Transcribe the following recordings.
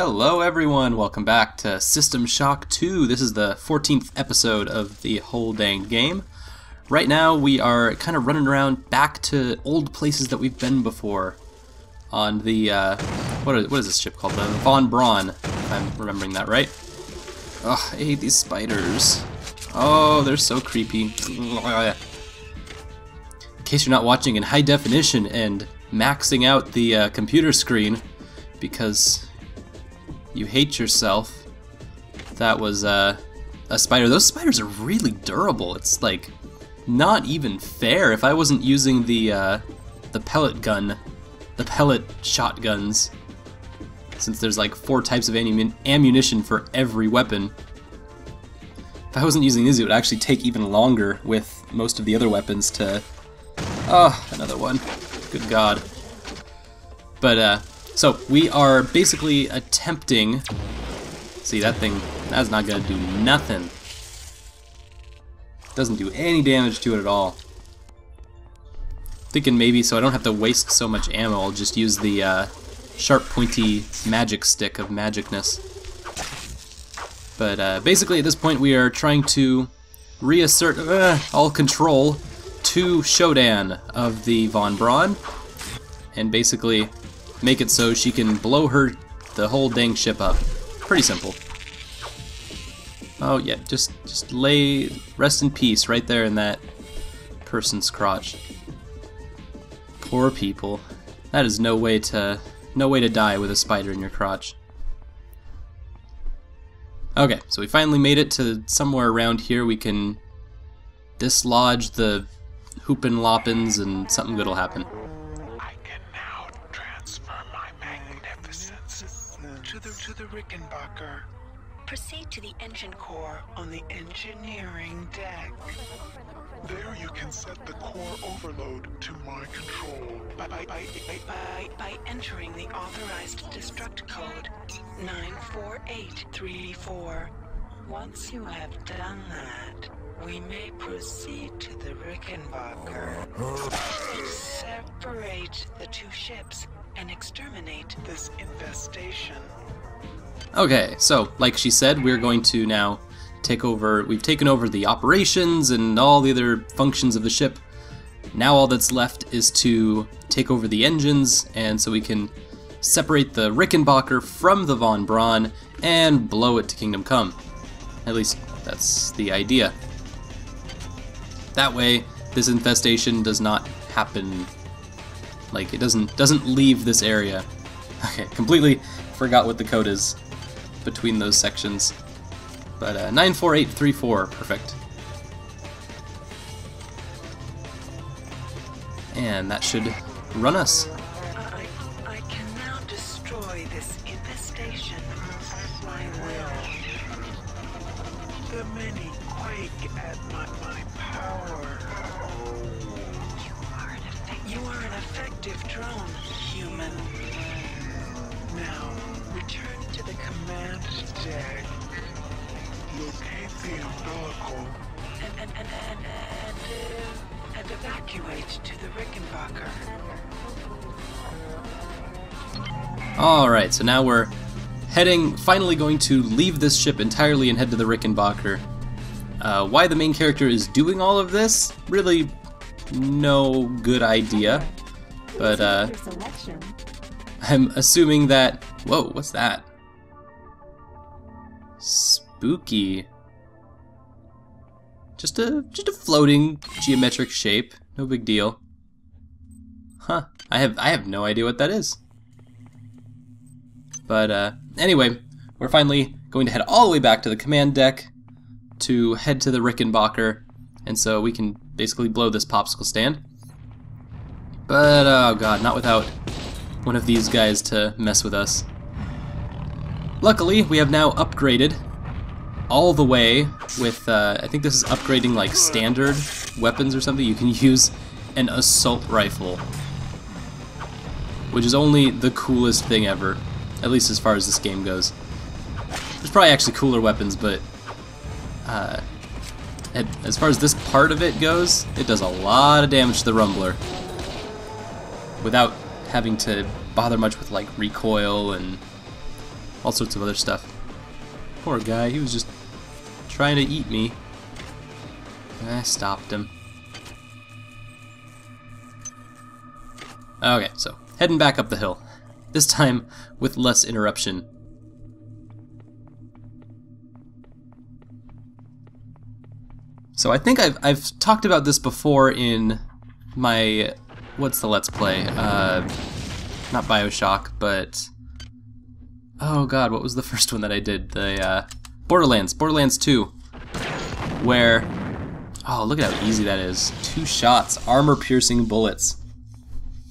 Hello everyone, welcome back to System Shock 2. This is the 14th episode of the whole dang game. Right now we are kind of running around back to old places that we've been before. On the, what is this ship called? The Von Braun, if I'm remembering that right. Ugh, I hate these spiders. Oh, they're so creepy. In case you're not watching in high definition and maxing out the computer screen because you hate yourself, that was a spider. Those spiders are really durable. It's like not even fair. If I wasn't using the pellet gun, the pellet shotguns, since there's like 4 types of ammunition for every weapon, if I wasn't using these, it would actually take even longer with most of the other weapons to... Oh, another one. Good God. But, so we are basically attempting... See, that thing, that's not gonna do nothing. Doesn't do any damage to it at all. Thinking maybe so I don't have to waste so much ammo, I'll just use the sharp pointy magic stick of magicness. But basically at this point we are trying to reassert all control to Shodan of the Von Braun and basically make it so she can blow the whole dang ship up. Pretty simple. Oh yeah, just rest in peace right there in that person's crotch. Poor people. That is no way to die with a spider in your crotch. Okay, so we finally made it to somewhere around here. We can dislodge the hoopin' loppins and something good'll happen. I can now transfer my magnificence to the Rickenbacker. Proceed to the engine core on the engineering deck. There you can set the core overload to my control by entering the authorized destruct code 94834. Once you have done that, we may proceed to the Rickenbacker. Separate the 2 ships and exterminate this infestation. Okay, so like she said, we're going to now take over. We've taken over the operations and all the other functions of the ship. Now all that's left is to take over the engines, and so we can separate the Rickenbacker from the Von Braun and blow it to Kingdom Come. At least that's the idea. That way, this infestation does not happen. Like it doesn't leave this area. Okay, completely forgot what the code is between those sections. But 94834, perfect. And that should run us. I can now destroy this infestation at my will. The many quake at my power. You are an effective drone, human. Now, return to the command deck. Locate the umbilical. And evacuate to the Rickenbacker. Alright, so now we're finally going to leave this ship entirely and head to the Rickenbacker. Why the main character is doing all of this? Really no good idea. But I'm assuming that... Whoa, what's that? Spooky. Just a floating geometric shape. No big deal. Huh. I have no idea what that is. But anyway, we're finally going to head all the way back to the command deck to head to the Rickenbacker, and so we can basically blow this popsicle stand. But oh god, not without one of these guys to mess with us. Luckily, we have now upgraded all the way with, I think this is upgrading like standard weapons or something. You can use an assault rifle, which is only the coolest thing ever, at least as far as this game goes. There's probably actually cooler weapons, but as far as this part of it goes, it does a lot of damage to the Rumbler without having to bother much with like recoil and all sorts of other stuff. Poor guy, he was just trying to eat me. I stopped him. Okay, so heading back up the hill. This time with less interruption. So I think I've talked about this before in my, what's the Let's Play? Not BioShock, but oh god, what was the first one that I did? The Borderlands 2, where, oh look at how easy that is. 2 shots, armor-piercing bullets.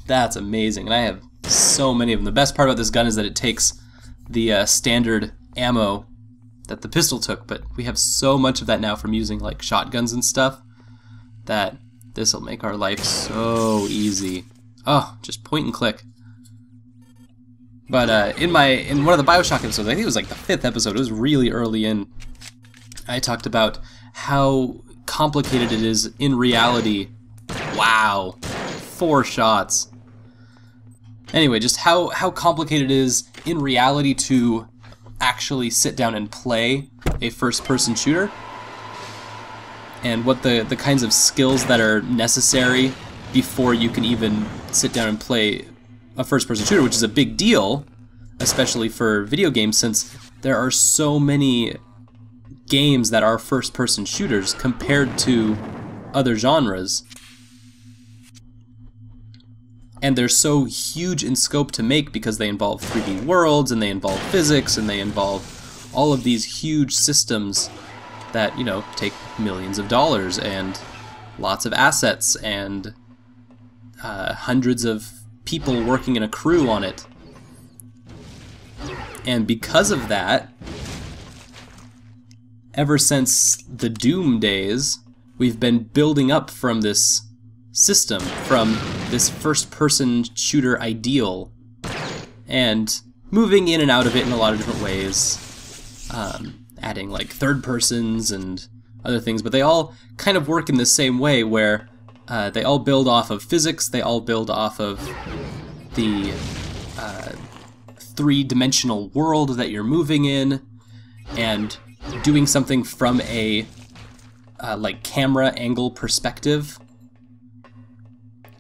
That's amazing, and I have so many of them. The best part about this gun is that it takes the standard ammo that the pistol took, but we have so much of that now from using like shotguns and stuff that this will make our life so easy. Oh, just point and click. But in one of the BioShock episodes, I think it was like the 5th episode, it was really early in, I talked about how complicated it is in reality. Wow, 4 shots. Anyway, just how complicated it is in reality to actually sit down and play a first-person shooter, and what the kinds of skills that are necessary before you can even sit down and play a first-person shooter, which is a big deal, especially for video games, since there are so many games that are first-person shooters compared to other genres. And they're so huge in scope to make because they involve 3D worlds, and they involve physics, and they involve all of these huge systems that, you know, take millions of dollars and lots of assets and hundreds of people working in a crew on it. And because of that, ever since the Doom days, we've been building up from this system, from this first-person shooter ideal, and moving in and out of it in a lot of different ways, adding like third persons and other things, but they all kind of work in the same way, where they all build off of physics, they all build off of the three-dimensional world that you're moving in, and doing something from a like camera angle perspective.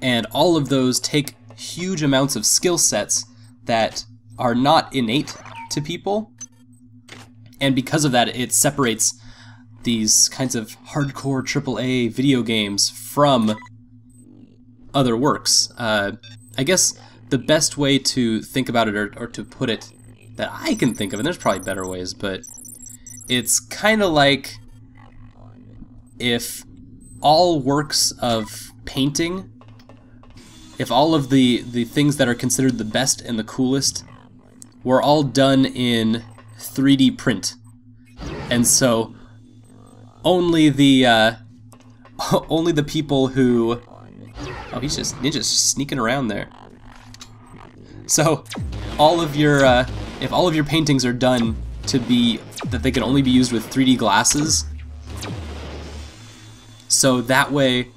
And all of those take huge amounts of skill sets that are not innate to people, and because of that, it separates these kinds of hardcore AAA video games from other works. I guess the best way to think about it, or to put it that I can think of, and there's probably better ways, but it's kind of like if all works of painting, if all of the things that are considered the best and the coolest were all done in 3D print, and so only the people who, oh, Ninja's just sneaking around there. So all of your if all of your paintings are done to be that they can only be used with 3D glasses, so that way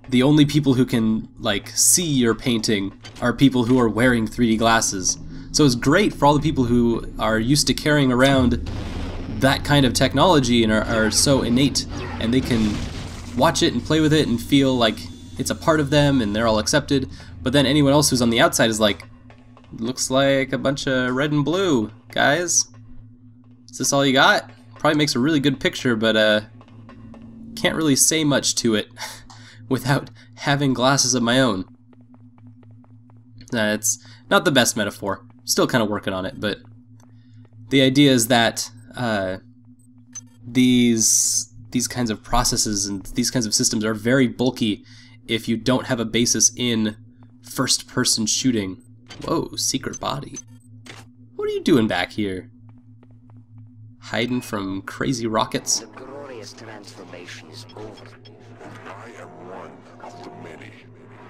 the only people who can like see your painting are people who are wearing 3D glasses. So it's great for all the people who are used to carrying around that kind of technology and are so innate, and they can watch it and play with it and feel like it's a part of them and they're all accepted. But then anyone else who's on the outside is like, looks like a bunch of red and blue, guys. Is this all you got? Probably makes a really good picture, but can't really say much to it without having glasses of my own. It's not the best metaphor. Still kind of working on it, but the idea is that these kinds of processes and these kinds of systems are very bulky if you don't have a basis in first-person shooting. Whoa, secret body. What are you doing back here? Hiding from crazy rockets? The glorious transformation is over. I am one of the many.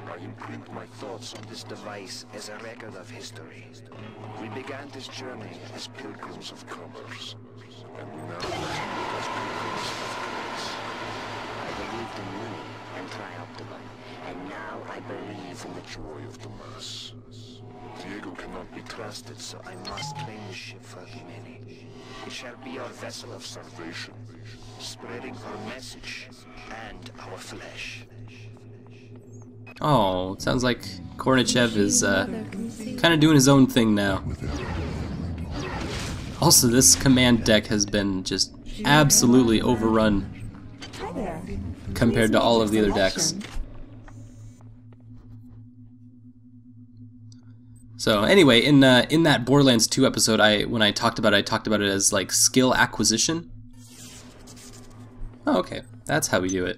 I imprint my thoughts on This device is a record of history. We began this journey as pilgrims of commerce, and we now continue as pilgrims of grace. I believed in money and triumphed them, and now I believe in the Joy of the mass. The Diego cannot be trusted. Trusted, so I must claim the ship for the many. It shall be our vessel of Salvation. spreading our message and our flesh. Oh, it sounds like Kornichev is kind of doing his own thing now. Also, this command deck has been just absolutely overrun compared to all of the other decks. So anyway, in that Borderlands 2 episode, when I talked about it as like skill acquisition. Oh, okay, that's how we do it.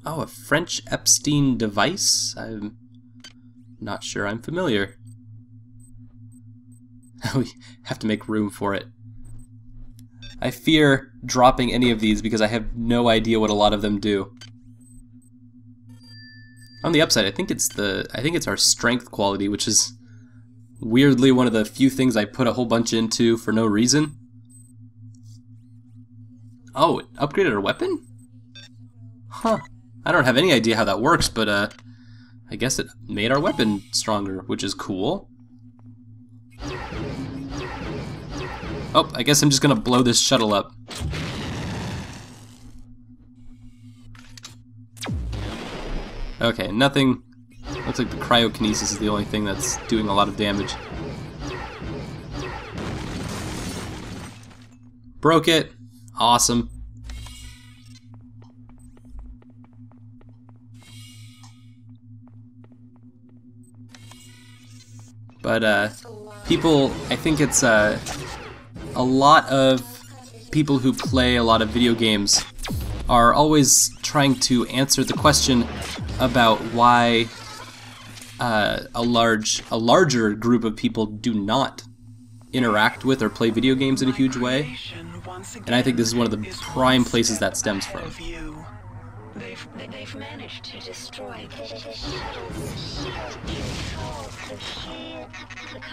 Oh, a French Epstein device? I'm not sure I'm familiar. We have to make room for it. I fear dropping any of these because I have no idea what a lot of them do. On the upside, I think it's our strength quality, which is weirdly one of the few things I put a whole bunch into for no reason. Oh, it upgraded our weapon? Huh. I don't have any idea how that works, but I guess it made our weapon stronger, which is cool. Oh, I guess I'm just gonna blow this shuttle up. Okay, nothing. Looks like the cryokinesis is the only thing that's doing a lot of damage. Broke it. Awesome. But people, I think it's a lot of people who play a lot of video games are always trying to answer the question about why a larger group of people do not interact with or play video games in a huge way. And I think this is one of the prime places that stems from. They've managed to destroy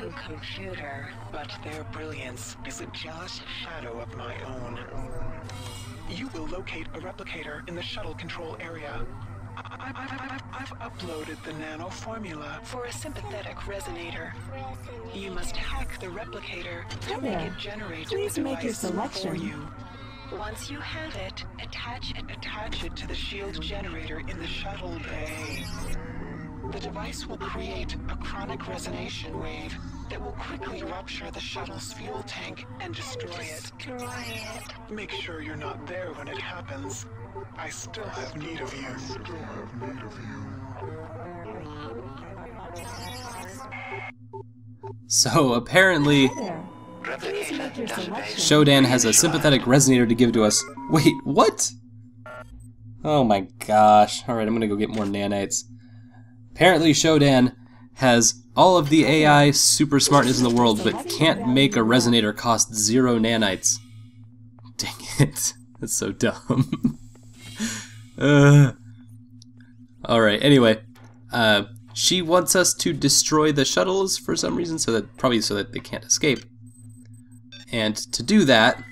the computer, but their brilliance is a jealous shadow of my own. You will locate a replicator in the shuttle control area. I've uploaded the nano formula for a sympathetic resonator. You must hack the replicator to make it generate the device for you. Once you have it, attach it to the shield generator in the shuttle bay. The device will create a chronic resonation wave that will quickly rupture the shuttle's fuel tank and destroy it. Make sure you're not there when it happens. I still have need of you. So apparently Shodan has a sympathetic resonator to give to us. Wait, what? Oh my gosh. Alright, I'm gonna go get more nanites. Apparently Shodan has all of the AI super smartness in the world, but can't make a resonator cost 0 nanites. Dang it. That's so dumb. Alright, anyway. She wants us to destroy the shuttles for some reason, probably so that they can't escape. And to do that,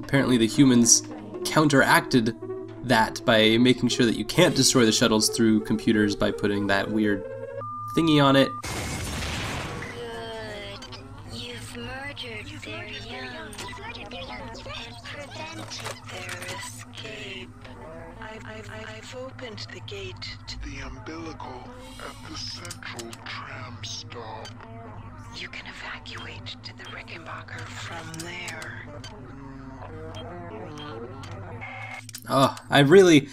apparently the humans counteracted that by making sure that you can't destroy the shuttles through computers by putting that weird thingy on it. Good. You've murdered their young and prevented their escape. I've opened the gate to The umbilical at the central tram stop. You can evacuate to the Rickenbacker from there. Oh, I really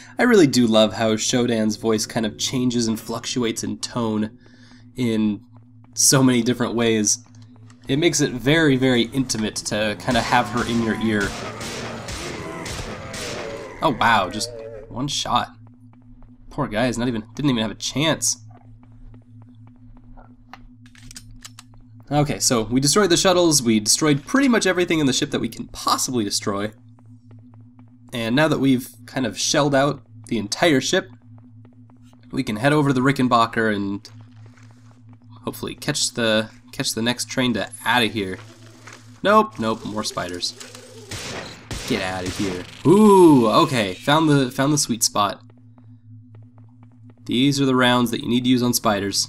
do love how Shodan's voice kind of changes and fluctuates in tone in so many different ways. It makes it very, very intimate to kind of have her in your ear. Oh wow, just one shot. Poor guy didn't even have a chance. Okay, so we destroyed the shuttles, we destroyed pretty much everything in the ship that we can possibly destroy. And now that we've kind of shelled out the entire ship, we can head over to the Rickenbacker and hopefully catch the next train to out of here. Nope, more spiders. Get out of here. Ooh, okay, found the sweet spot. These are the rounds that you need to use on spiders.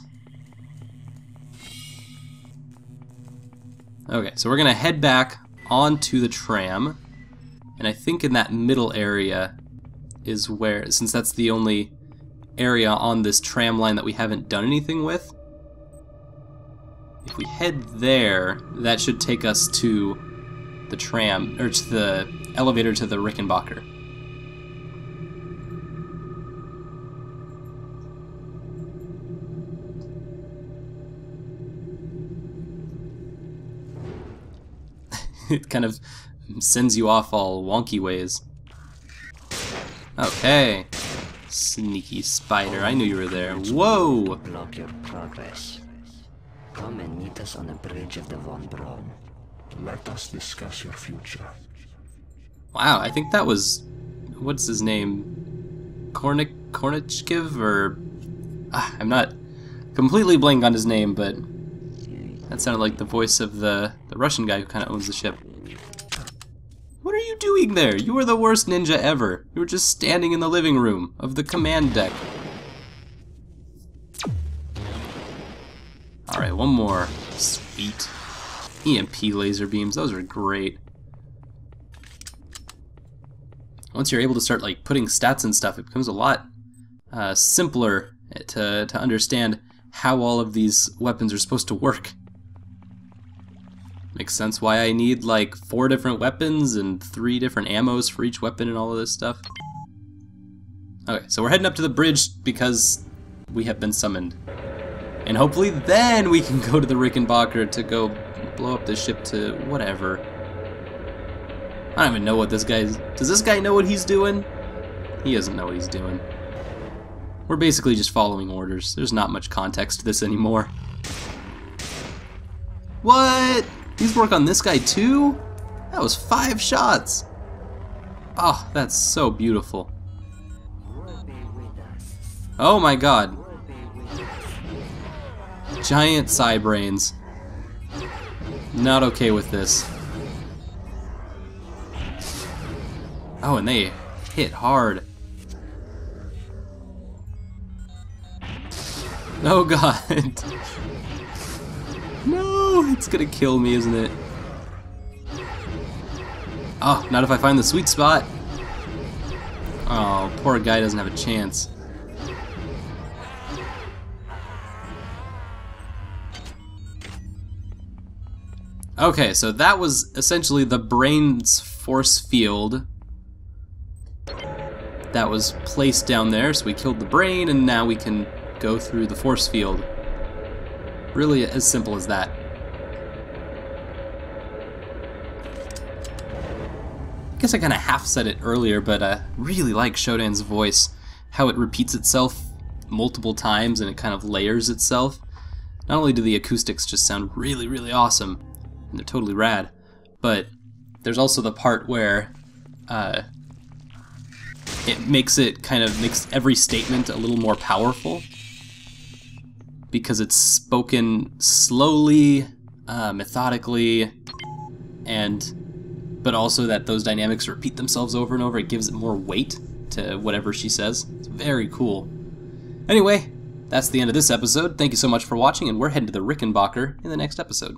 Okay, so we're gonna head back onto the tram, and I think in that middle area is where, since that's the only area on this tram line that we haven't done anything with, if we head there, that should take us to the tram, or to the elevator to the Rickenbacker. It kind of sends you off all wonky ways. Okay. Sneaky spider, I knew you were there. Whoa! Block your progress. Come and meet us on the bridge of the Von Braun. Let us discuss your future. Wow, I think that was... what's his name? Kornichkiv, or... I'm not completely blank on his name, but... that sounded like the voice of the Russian guy who kind of owns the ship. What are you doing there? You were the worst ninja ever. You were just standing in the living room of the command deck. Alright, one more. Sweet. EMP laser beams, those are great. Once you're able to start like putting stats and stuff, it becomes a lot simpler to understand how all of these weapons are supposed to work. Makes sense why I need like 4 different weapons and 3 different ammos for each weapon and all of this stuff. Okay, so we're heading up to the bridge because we have been summoned. And hopefully then we can go to the Rickenbacker to go blow up the ship to whatever. I don't even know what this guy's... does this guy know what he's doing? He doesn't know what he's doing. We're basically just following orders. There's not much context to this anymore. What? These work on this guy too? That was 5 shots. Oh, that's so beautiful. Oh my god. Giant psi brains. Not okay with this. Oh, and they hit hard. Oh god. No, it's gonna kill me, isn't it? Oh, not if I find the sweet spot. Oh, poor guy doesn't have a chance. Okay, so that was essentially the brain's force field that was placed down there. So we killed the brain, and now we can go through the force field. Really as simple as that. I guess I kind of half said it earlier, but I really like Shodan's voice. How it repeats itself multiple times and it kind of layers itself. Not only do the acoustics just sound really, really awesome, and they're totally rad, but there's also the part where it makes every statement a little more powerful, because it's spoken slowly, methodically, but also that those dynamics repeat themselves over and over. It gives it more weight to whatever she says. It's very cool. Anyway, that's the end of this episode. Thank you so much for watching, and we're heading to the Rickenbacker in the next episode.